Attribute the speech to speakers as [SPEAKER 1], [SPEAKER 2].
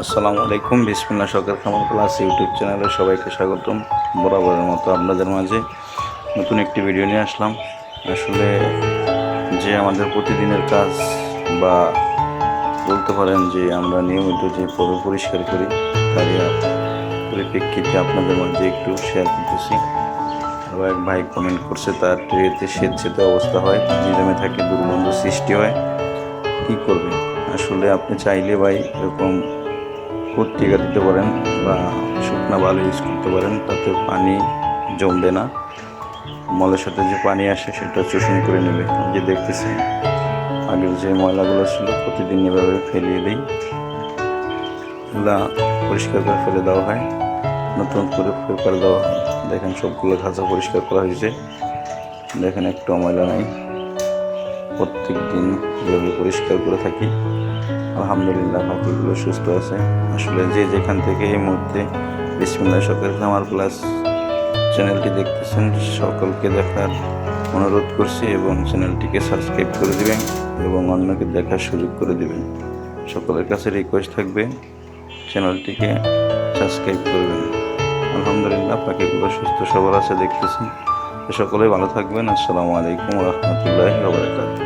[SPEAKER 1] আসসালামু আলাইকুম। বিসমিল্লাহ শখের খামার প্লাস ইউটিউব চ্যানেলে সবাইকে স্বাগতম। বরাবরের মতো আপনাদের মাঝে নতুন একটি ভিডিও নিয়ে আসলাম। আসলে যে আমাদের প্রতিদিনের কাজ বা বলতে পারেন যে আমরা নিয়মিত যে পরিষ্কার করি তারই পরিপ্রেক্ষিতে আপনাদের মাঝে একটু শেয়ার করতেছি। আরও এক ভাই কমেন্ট করছে তার ট্রেতে সেচেতে অবস্থা হয়, নিলামে থাকে, দুর্গন্ধ সৃষ্টি হয়, কী করবে? আসলে আপনি চাইলে ভাই এরকম পত্রিকা দিতে পারেন বা শুকনা বালু ইউজ করতে পারেন, তাতে পানি জমবে না। মলের সাথে যে পানি আসে সেটা শোষণ করে নেবে। যে দেখতেছেন আগের যে ময়লাগুলো ছিল প্রতিদিন এভাবে ফেলিয়ে দিই, এগুলা পরিষ্কার করে ফেলে দেওয়া হয়, নতুন করে পেপার দেওয়া হয়। দেখেন সবগুলো খাঁচা পরিষ্কার করা হয়েছে, দেখেন একটু ময়লা নাই। প্রত্যেক দিন এভাবে পরিষ্কার করে থাকি। আলহামদুলিল্লাহ পাখিগুলো সুস্থ আছে। আসলে যে যেখান থেকে এই মুহূর্তে বিসমিল্লাহ শখের খামার প্লাস চ্যানেলটি দেখতেছেন সকলকে দেখার অনুরোধ করছি এবং চ্যানেলটিকে সাবস্ক্রাইব করে দিবেন এবং অন্যকে দেখার সুযোগ করে দিবেন। সকলের কাছে রিকোয়েস্ট থাকবে চ্যানেলটিকে সাবস্ক্রাইব করবেন। আলহামদুলিল্লাহ পাখিগুলো সুস্থ সবল আছে দেখতেছেন। সকলেই ভালো থাকবেন। আসসালামু আলাইকুম ওয়া রাহমাতুল্লাহি ওয়া বারাকাতুহু।